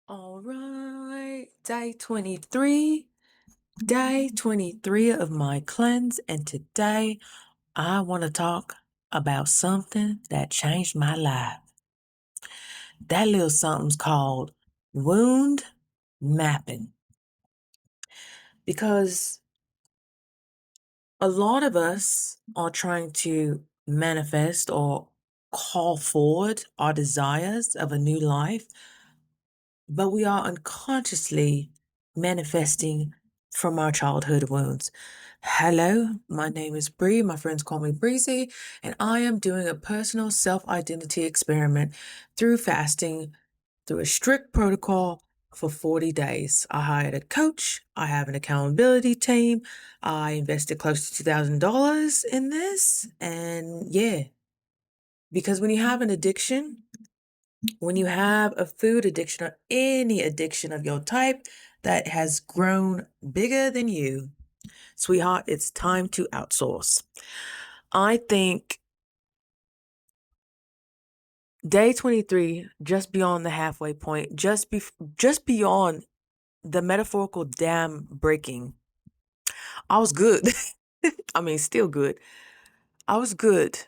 All right, day 23, day 23 of my cleanse, and today I want to talk about something that changed my life. That little something's called wound mapping. Because a lot of us are trying to manifest or call forward our desires of a new life, but we are unconsciously manifesting from our childhood wounds. Hello, my name is Bree. My friends call me Brizzy, and I am doing a personal self identity experiment through fasting through a strict protocol for 40 days. I hired a coach, I have an accountability team, I invested close to $2,000 in this, and yeah, because when you have an addiction, when you have a food addiction or any addiction of your type that has grown bigger than you, sweetheart, it's time to outsource. I think day 23, just beyond the halfway point, just beyond the metaphorical dam breaking, I was good. I mean, still good. I was good.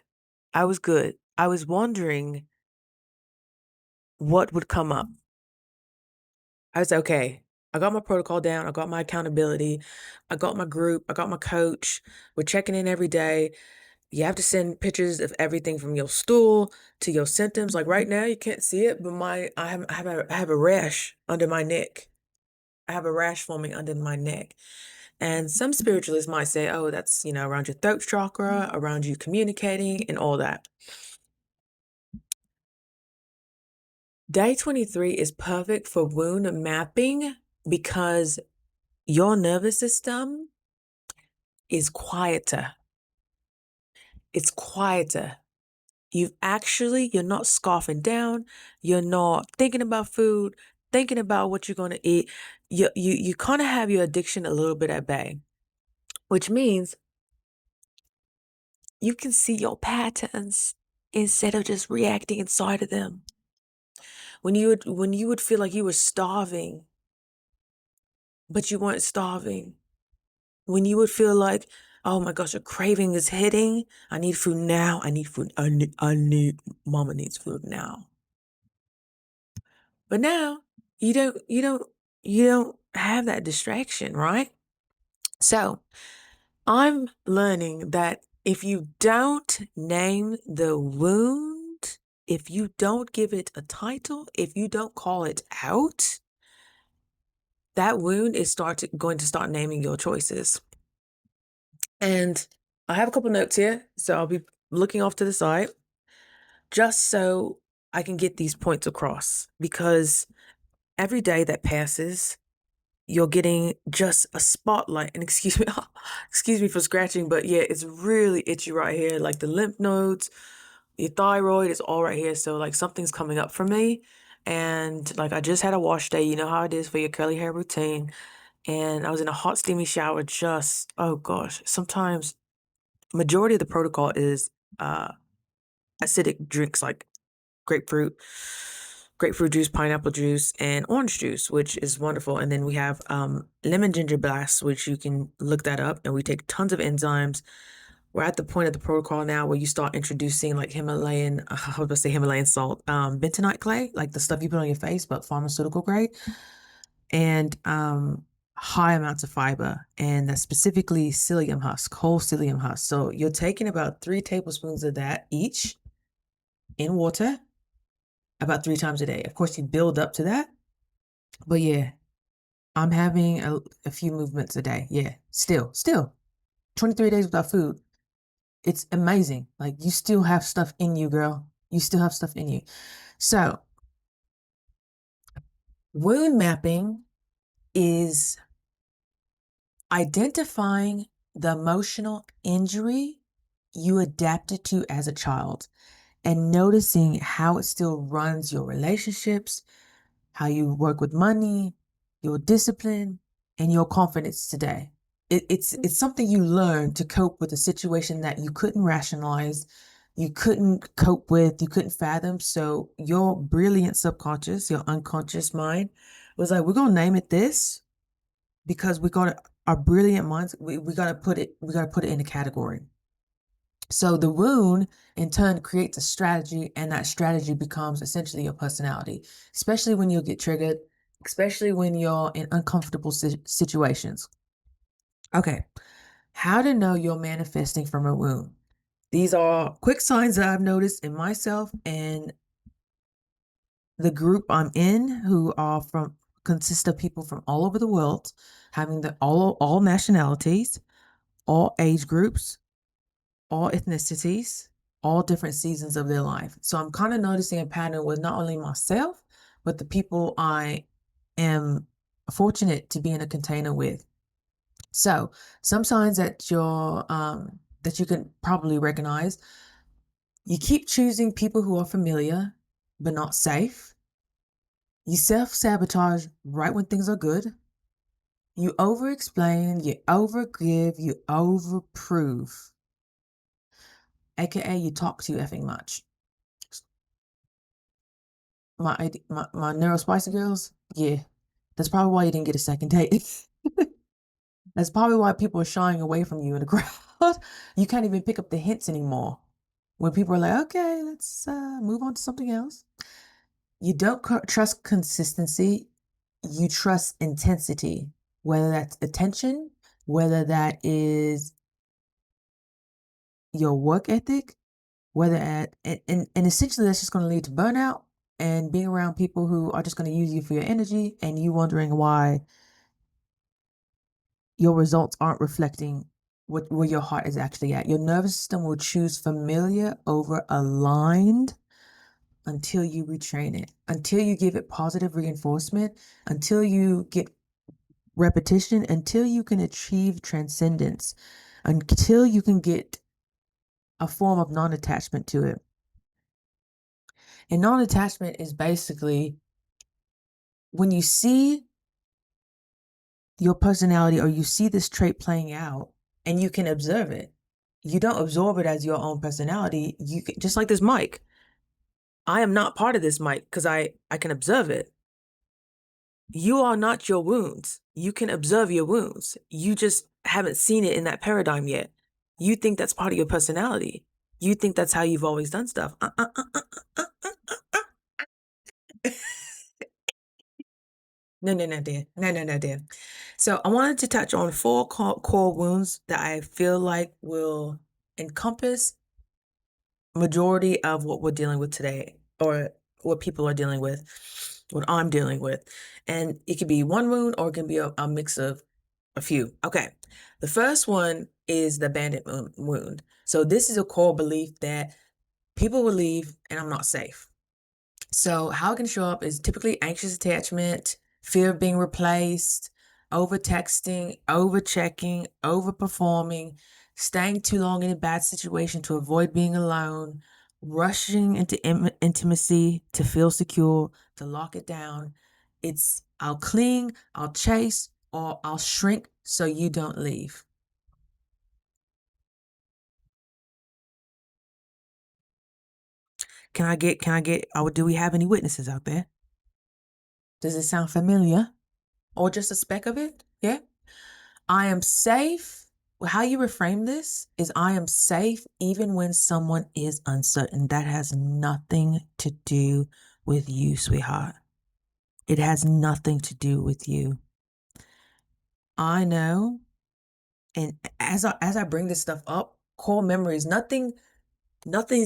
I was good. I was wondering what would come up. I was okay. I got my protocol down. I got my accountability. I got my group. I got my coach. We're checking in every day. You have to send pictures of everything from your stool to your symptoms. Like right now, you can't see it, but I have a rash under my neck. I have a rash forming under my neck. And some spiritualists might say, oh, that's, around your throat chakra, around you communicating and all that. Day 23 is perfect for wound mapping because your nervous system is quieter. It's quieter. You're not scarfing down. You're not thinking about food, thinking about what you're going to eat. You kind of have your addiction a little bit at bay, which means you can see your patterns instead of just reacting inside of them. When you would feel like you were starving, but you weren't starving. When you would feel like, oh my gosh, a craving is hitting. I need food now. I need food. Mama needs food now. But now you don't have that distraction, right? So I'm learning that if you don't name the wound, if you don't give it a title, if you don't call it out, that wound is going to start naming your choices. And I have a couple notes here, so I'll be looking off to the side just so I can get these points across because every day that passes, you're getting just a spotlight. And excuse me, excuse me for scratching, but yeah, it's really itchy right here. Like the lymph nodes, your thyroid is all right here. So like something's coming up for me. And like I just had a wash day. You know how it is for your curly hair routine. And I was in a hot, steamy shower oh gosh, sometimes majority of the protocol is uh acidic drinks like grapefruit, grapefruit juice, pineapple juice, and orange juice, which is wonderful. And then we have lemon ginger blast, which you can look that up. And we take tons of enzymes. We're at the point of the protocol now where you start introducing like Himalayan, I was about to say Himalayan salt, bentonite clay, like the stuff you put on your face, but pharmaceutical grade, and high amounts of fiber, and that's specifically psyllium husk, whole psyllium husk. So you're taking about 3 tablespoons of that each in water about 3 times a day. Of course, you build up to that. But yeah, I'm having a few movements a day. Yeah, still 23 days without food. It's amazing. Like you still have stuff in you, girl. You still have stuff in you. So, wound mapping is identifying the emotional injury you adapted to as a child and noticing how it still runs your relationships, how you work with money, your discipline, and your confidence today. It's something you learn to cope with a situation that you couldn't rationalize, you couldn't cope with, you couldn't fathom. So your brilliant subconscious, your unconscious mind was like, we're going to name it this because we got our brilliant minds. We got to put it in a category. So the wound in turn creates a strategy, and that strategy becomes essentially your personality, especially when you'll get triggered, especially when you're in uncomfortable situations. Okay. How to know you're manifesting from a wound. These are quick signs that I've noticed in myself and the group I'm in, who are from consist of people from all over the world, having the all nationalities, all age groups, all ethnicities, all different seasons of their life. So I'm kind of noticing a pattern with not only myself, but the people I am fortunate to be in a container with. So some signs that that you can probably recognize: you keep choosing people who are familiar but not safe. You self-sabotage right when things are good. You over-explain, you over-give, you over-prove. AKA you talk too effing much. My Neuro Spicy Girls, yeah. That's probably why you didn't get a second date. That's probably why people are shying away from you in the crowd. You can't even pick up the hints anymore. When people are like, okay, let's move on to something else. You don't trust consistency. You trust intensity, whether that's attention, whether that is your work ethic, whether and essentially that's just going to lead to burnout and being around people who are just going to use you for your energy, and you wondering why your results aren't reflecting where your heart is actually at. Your nervous system will choose familiar over aligned until you retrain it, until you give it positive reinforcement, until you get repetition, until you can achieve transcendence, until you can get a form of non-attachment to it. And non-attachment is basically when you see your personality or you see this trait playing out and you can observe it. You don't absorb it as your own personality. You can, just like this mic. I am not part of this mic because I can observe it. You are not your wounds. You can observe your wounds. You just haven't seen it in that paradigm yet. You think that's part of your personality. You think that's how you've always done stuff. No, no, no, dear. No, no, no, dear. So I wanted to touch on four core wounds that I feel like will encompass majority of what we're dealing with today, or what people are dealing with, what I'm dealing with. And it could be one wound or it can be a mix of a few. Okay. The first one is the abandonment wound. So this is a core belief that people will leave and I'm not safe. So how it can show up is typically anxious attachment, fear of being replaced, over texting, over checking, over performing, staying too long in a bad situation to avoid being alone, rushing into intimacy to feel secure, to lock it down. It's I'll cling, I'll chase, or I'll shrink so you don't leave. Do we have any witnesses out there? Does it sound familiar? Or just a speck of it? Yeah. I am safe. How you reframe this is I am safe even when someone is uncertain. That has nothing to do with you, sweetheart. It has nothing to do with you. I know, and as I bring this stuff up, core memories, nothing's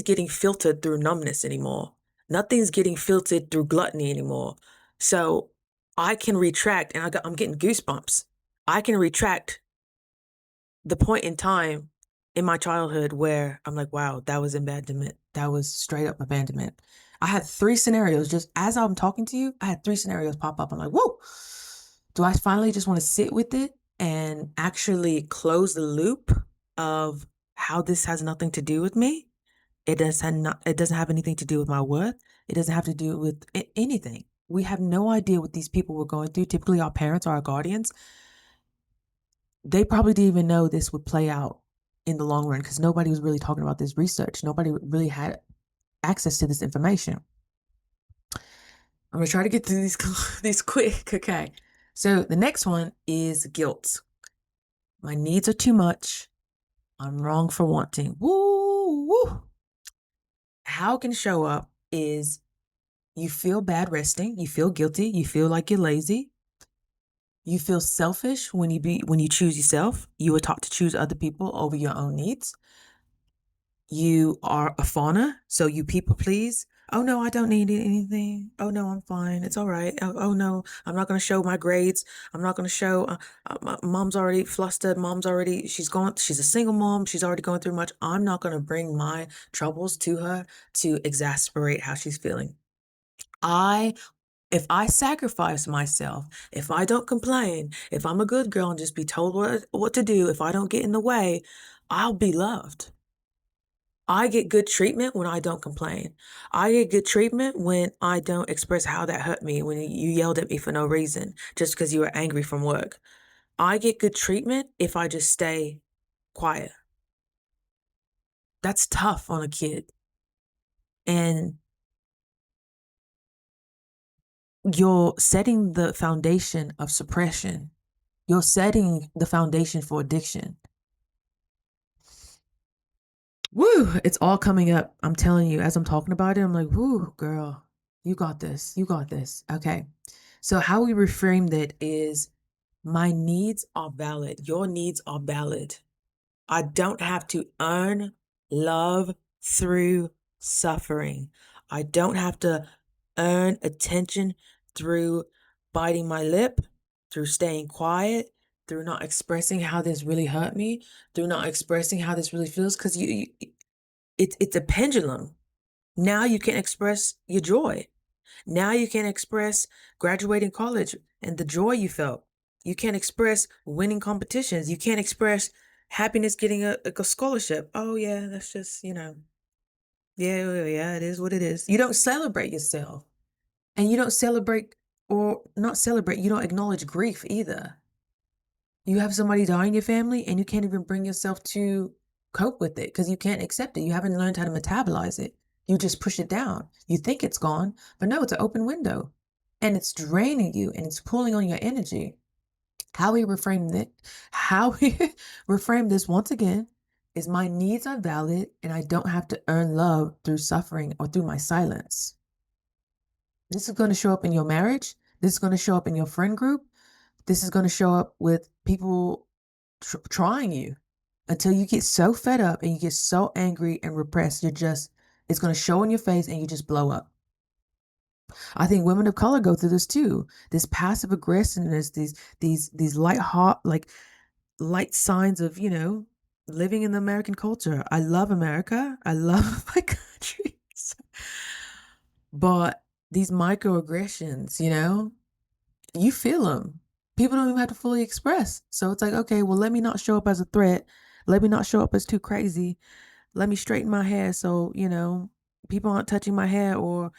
getting filtered through numbness anymore. Nothing's getting filtered through gluttony anymore. So I can retract, and I'm getting goosebumps. I can retract the point in time in my childhood where I'm like, wow, that was abandonment. That was straight up abandonment. I had three scenarios just as I'm talking to you. I had three scenarios pop up. I'm like, whoa, do I finally just want to sit with it and actually close the loop of how this has nothing to do with me? It doesn't have anything to do with my worth. It doesn't have to do with anything. We have no idea what these people were going through. Typically our parents or our guardians, they probably didn't even know this would play out in the long run because nobody was really talking about this research. Nobody really had access to this information. I'm gonna try to get through these these quick. Okay. So the next one is guilt. My needs are too much. I'm wrong for wanting. Woo, woo. How it can show up is you feel bad resting, you feel guilty, you feel like you're lazy, you feel selfish when you choose yourself. You were taught to choose other people over your own needs. You are a fawner, so you people please. Oh no, I don't need anything. Oh no, I'm fine. It's all right. Oh no, I'm not going to show my grades. I'm not going to show. My mom's already flustered. She's a single mom. She's already going through much. I'm not going to bring my troubles to her to exasperate how she's feeling. If I sacrifice myself, if I don't complain, if I'm a good girl and just be told what to do, if I don't get in the way, I'll be loved. I get good treatment when I don't complain. I get good treatment when I don't express how that hurt me, when you yelled at me for no reason, just because you were angry from work. I get good treatment if I just stay quiet. That's tough on a kid. And you're setting the foundation of suppression. You're setting the foundation for addiction. Woo, it's all coming up. I'm telling you, as I'm talking about it, I'm like, woo, girl, you got this. You got this. Okay. So, how we reframe that is my needs are valid. Your needs are valid. I don't have to earn love through suffering. I don't have to earn attention through biting my lip, through staying quiet, through not expressing how this really hurt me, through not expressing how this really feels. Because it's a pendulum. Now you can express your joy. Now you can express graduating college and the joy you felt. You can't express winning competitions. You can't express happiness getting a scholarship. Oh yeah, that's just, yeah, it is what it is. You don't celebrate yourself. And you don't celebrate or not celebrate, you don't acknowledge grief either. You have somebody die in your family and you can't even bring yourself to cope with it because you can't accept it. You haven't learned how to metabolize it. You just push it down. You think it's gone, but no, it's an open window and it's draining you and it's pulling on your energy. How we reframe this once again is my needs are valid and I don't have to earn love through suffering or through my silence. This is going to show up in your marriage. This is going to show up in your friend group. This is going to show up with people trying you until you get so fed up and you get so angry and repressed. It's going to show in your face and you just blow up. I think women of color go through this too. This passive aggressiveness, these light signs of, living in the American culture. I love America. I love my country. But these microaggressions, you feel them. People don't even have to fully express. So it's like, okay, well, let me not show up as a threat. Let me not show up as too crazy. Let me straighten my hair so, people aren't touching my hair or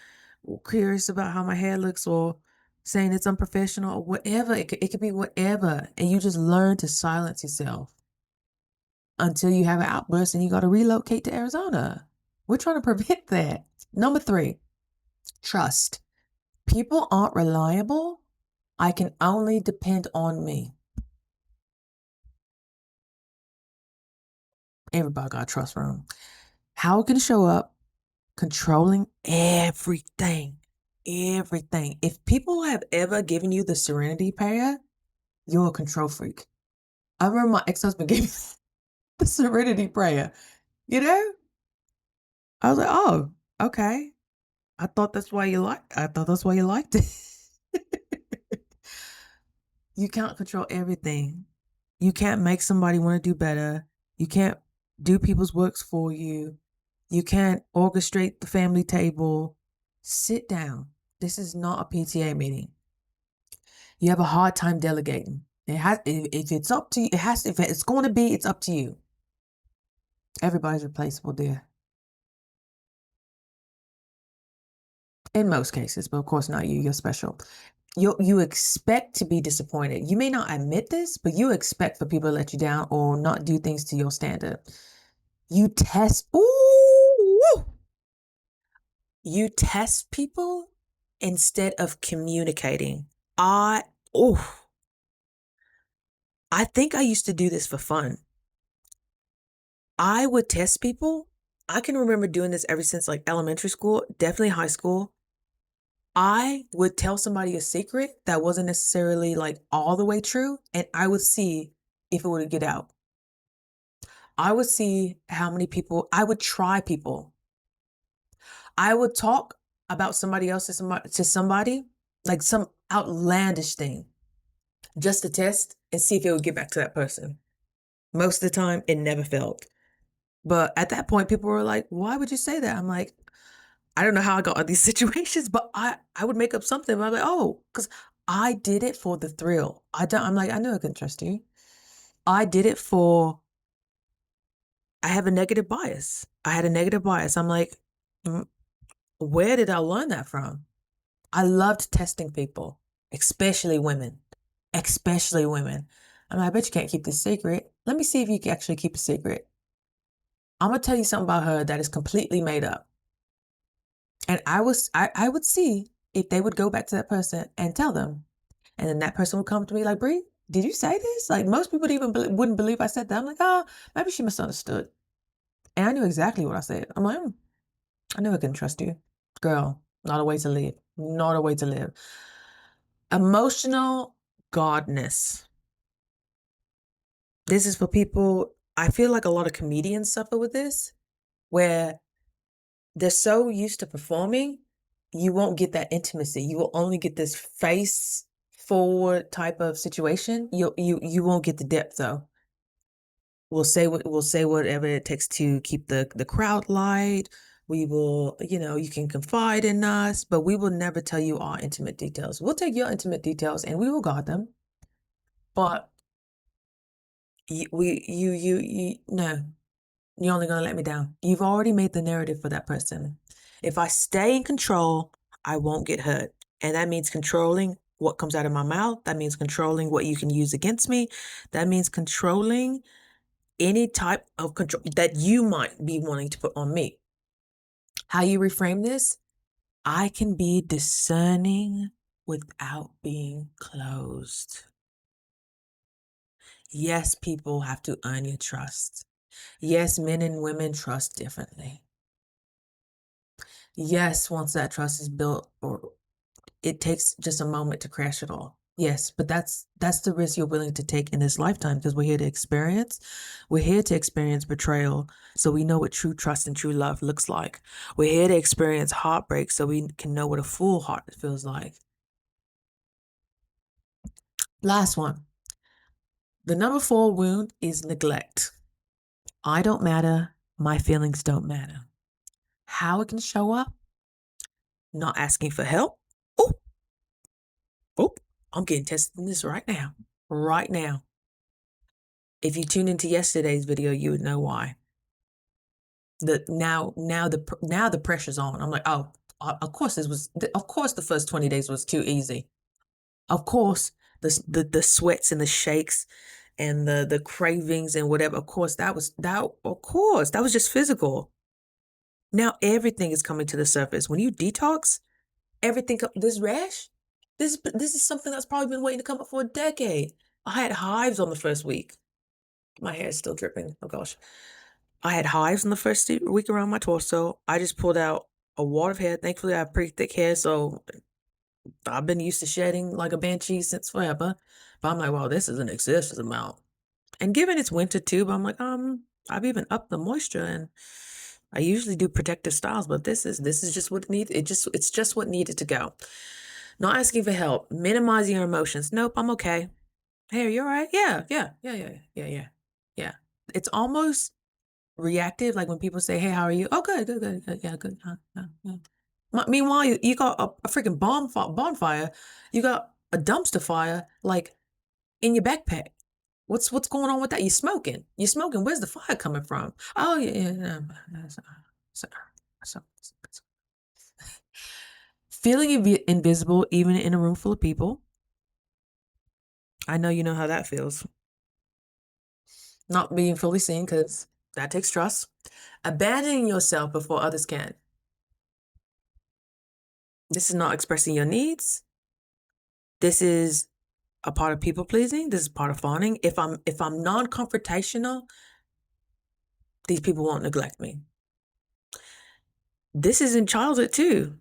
curious about how my hair looks or saying it's unprofessional or whatever. It could be whatever. And you just learn to silence yourself until you have an outburst and you got to relocate to Arizona. We're trying to prevent that. Number 3, trust. People aren't reliable. I can only depend on me. Everybody got a trust room. How it can show up? Controlling everything. Everything. If people have ever given you the serenity prayer, you're a control freak. I remember my ex-husband gave me the serenity prayer. I was like, oh, okay. I thought that's why you liked it. You can't control everything. You can't make somebody want to do better. You can't do people's works for you. You can't orchestrate the family table. Sit down. This is not a PTA meeting. You have a hard time delegating. If it's up to you, if it's going to be, it's up to you. Everybody's replaceable, dear. In most cases, but of course not you. You're special. You expect to be disappointed. You may not admit this, but you expect for people to let you down or not do things to your standard. You test, ooh, you test people instead of communicating. I, oh, I think I used to do this for fun. I would test people. I can remember doing this ever since like elementary school, definitely high school. I would tell somebody a secret that wasn't necessarily like all the way true, and I would see if it would get out. I would see how many people, I would try people. I would talk about somebody else to somebody, like some outlandish thing, just to test and see if it would get back to that person. Most of the time, it never failed. But at that point, people were like, why would you say that? I'm like, I don't know how I got all these situations, but I would make up something. But I'm like, oh, because I did it for the thrill. I'm like, I know I can trust you. I did it for, I have a negative bias. I had a negative bias. I'm like, "Mm, where did I learn that from? I loved testing people, especially women, especially women. I'm like, I bet you can't keep this secret. Let me see if you can actually keep a secret. I'm gonna tell you something about her that is completely made up. And I would see if they would go back to that person and tell them. And then that person would come to me like, Bree, did you say this? Like most people even wouldn't believe I said that. I'm like, oh, maybe she misunderstood. And I knew exactly what I said. I'm like, I knew I couldn't trust you. Girl, not a way to live. Not a way to live. Emotional godness. This is for people, I feel like a lot of comedians suffer with this, where they're so used to performing, you won't get that intimacy. You will only get this face forward type of situation. You won't get the depth though. We'll say whatever it takes to keep the crowd light. We will, you can confide in us, but we will never tell you our intimate details. We'll take your intimate details and we will guard them. But no, you're only gonna let me down. You've already made the narrative for that person. If I stay in control, I won't get hurt. And that means controlling what comes out of my mouth. That means controlling what you can use against me. That means controlling any type of control that you might be wanting to put on me. How you reframe this? I can be discerning without being closed. Yes, people have to earn your trust. Yes, men and women trust differently. Yes, once that trust is built, or it takes just a moment to crash it all. Yes, but that's the risk you're willing to take in this lifetime because we're here to experience. We're here to experience betrayal, so we know what true trust and true love looks like. We're here to experience heartbreak, so we can know what a full heart feels like. Last one. The number 4 wound is neglect. I don't matter. My feelings don't matter. How it can show up? Not asking for help. Oh, oh, I'm getting tested in this right now. Right now. If you tuned into yesterday's video, you would know why. Now the pressure's on. I'm like, oh, of course of course the first 20 days was too easy. Of course the sweats and the shakes and the cravings and whatever. Of course that was just physical. Now everything is coming to the surface. When you detox, everything, this rash, this is something that's probably been waiting to come up for a decade. I had hives on the first week. My hair is still dripping. Oh gosh. I had hives in the first week around my torso. I just pulled out a wad of hair. Thankfully, I have pretty thick hair, so I've been used to shedding like a banshee since forever. But I'm like, wow, this is an excessive amount. And given it's winter too, but I'm like, I've even upped the moisture, and I usually do protective styles, but this is just what needed. It's just what needed to go. Not asking for help, minimizing your emotions. Nope, I'm okay. Hey, are you all right? Yeah, yeah, yeah, yeah, yeah, yeah, yeah. It's almost reactive, like when people say, "Hey, how are you?" Oh, good, good, good, good, yeah, good. Yeah. Meanwhile, you got a freaking bonfire, you got a dumpster fire, like in your backpack. What's going on with that? You're smoking. You're smoking. Where's the fire coming from? Oh yeah, yeah. So, Feeling invisible even in a room full of people. I know you know how that feels. Not being fully seen, because that takes trust. Abandoning yourself before others can. This is not expressing your needs. This is a part of people pleasing. This is part of fawning. If I'm non-confrontational, these people won't neglect me. This is in childhood too.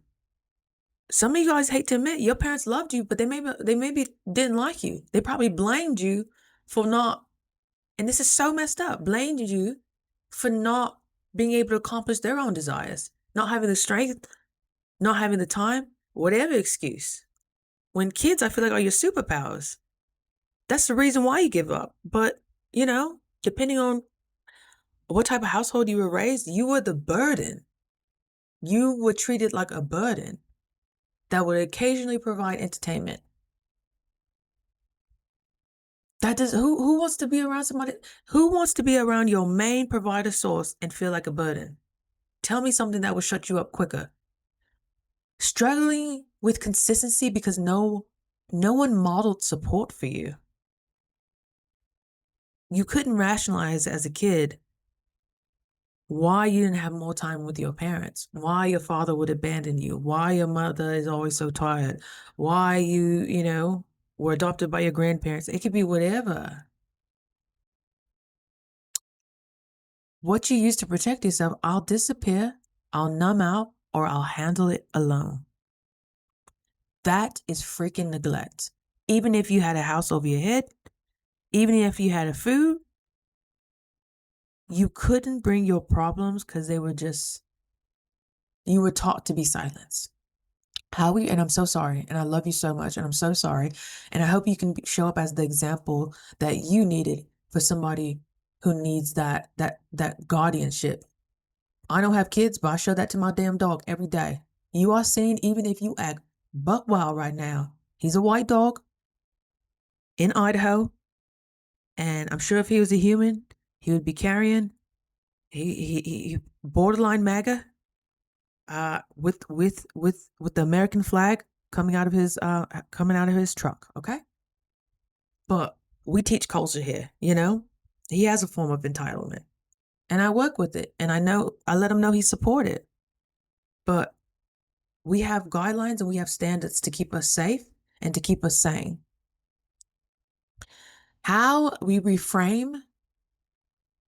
Some of you guys hate to admit your parents loved you, but they maybe didn't like you. They probably blamed you for not, and this is so messed up, blamed you for not being able to accomplish their own desires, not having the strength, not having the time, whatever excuse. When kids, I feel like, are your superpowers. That's the reason why you give up. But, depending on what type of household you were raised, you were the burden. You were treated like a burden that would occasionally provide entertainment. That does who wants to be around somebody who wants to be around your main provider source and feel like a burden? Tell me something that will shut you up quicker. Struggling with consistency because no one modeled support for you. You couldn't rationalize as a kid why you didn't have more time with your parents, why your father would abandon you, why your mother is always so tired, why you were adopted by your grandparents. It could be whatever. What you use to protect yourself, I'll disappear, I'll numb out, or I'll handle it alone. That is freaking neglect. Even if you had a house over your head, even if you had a food, you couldn't bring your problems because you were taught to be silenced. Howie, and I'm so sorry, and I love you so much, and I'm so sorry, and I hope you can show up as the example that you needed for somebody who needs that guardianship. I don't have kids, but I show that to my damn dog every day. You are seen even if you act buck wild right now. He's a white dog in Idaho, and I'm sure if he was a human, he would be carrying he borderline MAGA, with the American flag coming out of his truck. Okay, but we teach culture here. He has a form of entitlement, and I work with it, and I let him know he's supported, but we have guidelines and we have standards to keep us safe and to keep us sane. How we reframe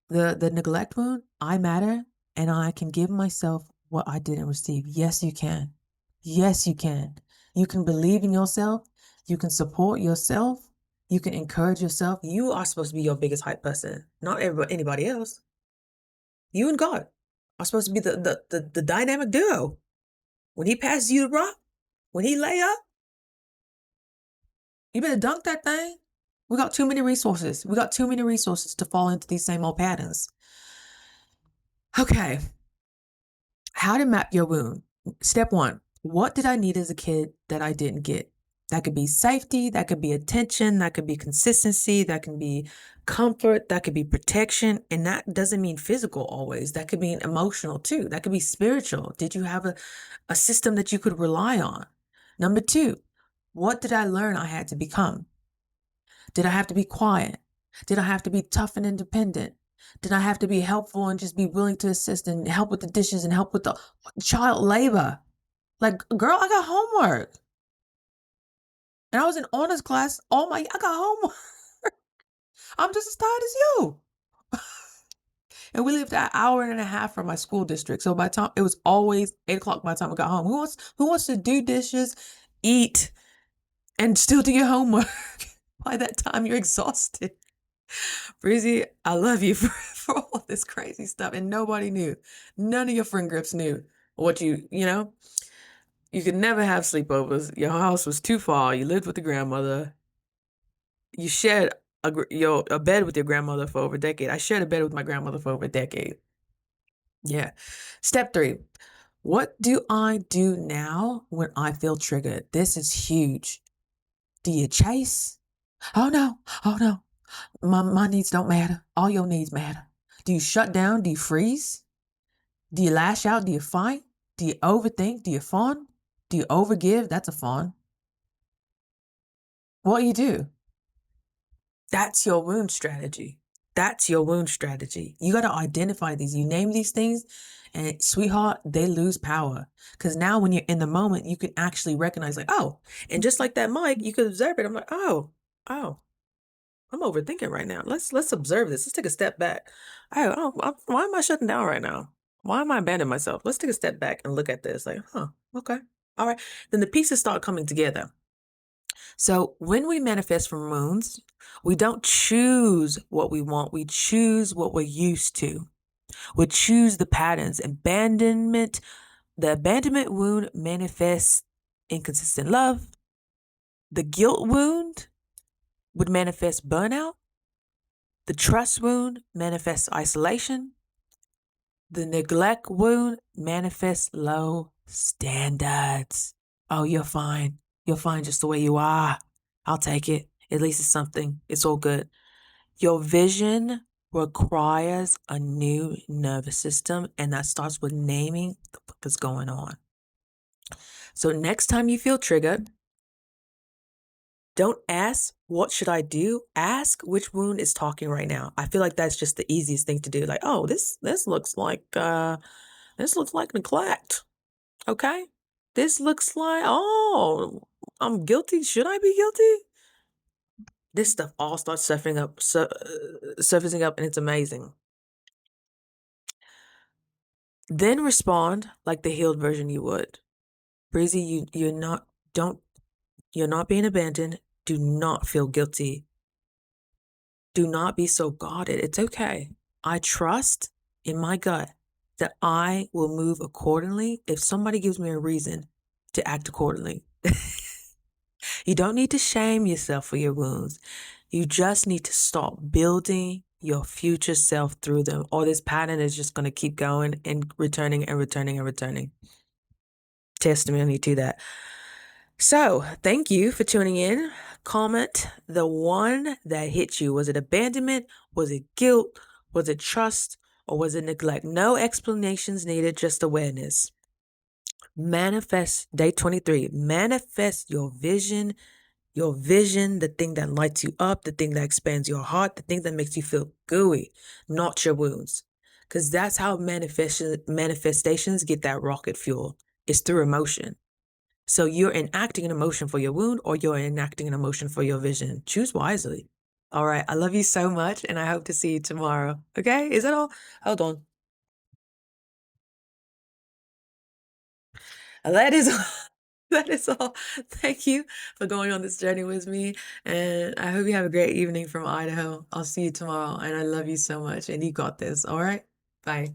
the neglect wound, I matter, and I can give myself what I didn't receive. Yes, you can. Yes, you can. You can believe in yourself. You can support yourself. You can encourage yourself. You are supposed to be your biggest hype person, not anybody else. You and God are supposed to be the dynamic duo. When he passes you the rock, when he lay up, you better dunk that thing. We got too many resources. We got too many resources to fall into these same old patterns. Okay. How to map your wound. Step 1. What did I need as a kid that I didn't get? That could be safety, that could be attention, that could be consistency, that can be comfort, that could be protection. And that doesn't mean physical always. That could mean emotional too. That could be spiritual. Did you have a system that you could rely on? Number 2, what did I learn I had to become? Did I have to be quiet? Did I have to be tough and independent? Did I have to be helpful and just be willing to assist and help with the dishes and help with the child labor? Like, girl, I got homework. And I was in honors class. I got homework. I'm just as tired as you. And we lived an hour and a half from my school district. So by the time, it was always 8 o'clock by the time I got home. Who wants to do dishes, eat, and still do your homework? By that time, you're exhausted. Brizzy, I love you for all this crazy stuff. And nobody knew. None of your friend groups knew what you could never have sleepovers. Your house was too far. You lived with the grandmother. You shared a bed with your grandmother for over a decade. I shared a bed with my grandmother for over a decade. Yeah. Step 3. What do I do now when I feel triggered? This is huge. Do you chase? Oh no. My needs don't matter. All your needs matter. Do you shut down? Do you freeze? Do you lash out? Do you fight? Do you overthink? Do you fawn? Do you overgive? That's a fawn. What you do? That's your wound strategy. That's your wound strategy. You got to identify these. You name these things, and sweetheart, they lose power. Because now when you're in the moment, you can actually recognize, like, oh, and just like that mic, you could observe it. I'm like, oh, I'm overthinking right now. Let's observe this. Let's take a step back. Why am I shutting down right now? Why am I abandoning myself? Let's take a step back and look at this. Like, okay, all right. Then the pieces start coming together. So when we manifest from wounds, we don't choose what we want. We choose what we're used to. We choose the patterns. The abandonment wound manifests inconsistent love. The guilt wound would manifest burnout. The trust wound manifests isolation. The neglect wound manifests low standards. Oh, you're fine. You're fine just the way you are. I'll take it. At least it's something. It's all good. Your vision requires a new nervous system, and that starts with naming the fuck is going on. So next time you feel triggered, don't ask, what should I do? Ask which wound is talking right now. I feel like that's just the easiest thing to do. Like, oh, this looks like neglect. Okay? This looks like, oh, I'm guilty. Should I be guilty? This stuff all starts surfacing up, and it's amazing. Then respond like the healed version you would. Brizzy, you're not being abandoned. Do not feel guilty. Do not be so guarded. It's okay. I trust in my gut that I will move accordingly if somebody gives me a reason to act accordingly. You don't need to shame yourself for your wounds. You just need to start building your future self through them, or this pattern is just going to keep going and returning and returning and returning. Testimony to that. So, thank you for tuning in. Comment the one that hit you. Was it abandonment? Was it guilt? Was it trust? Or was it neglect? No explanations needed, just awareness. Manifest, day 23. Manifest your vision, the thing that lights you up, the thing that expands your heart, the thing that makes you feel gooey, not your wounds. Because that's how manifestations get that rocket fuel. It's through emotion. So you're enacting an emotion for your wound, or you're enacting an emotion for your vision. Choose wisely. All right. I love you so much, and I hope to see you tomorrow. Okay? Is that all? Hold on. That is all. That is all. Thank you for going on this journey with me. And I hope you have a great evening from Idaho. I'll see you tomorrow. And I love you so much. And you got this. All right? Bye.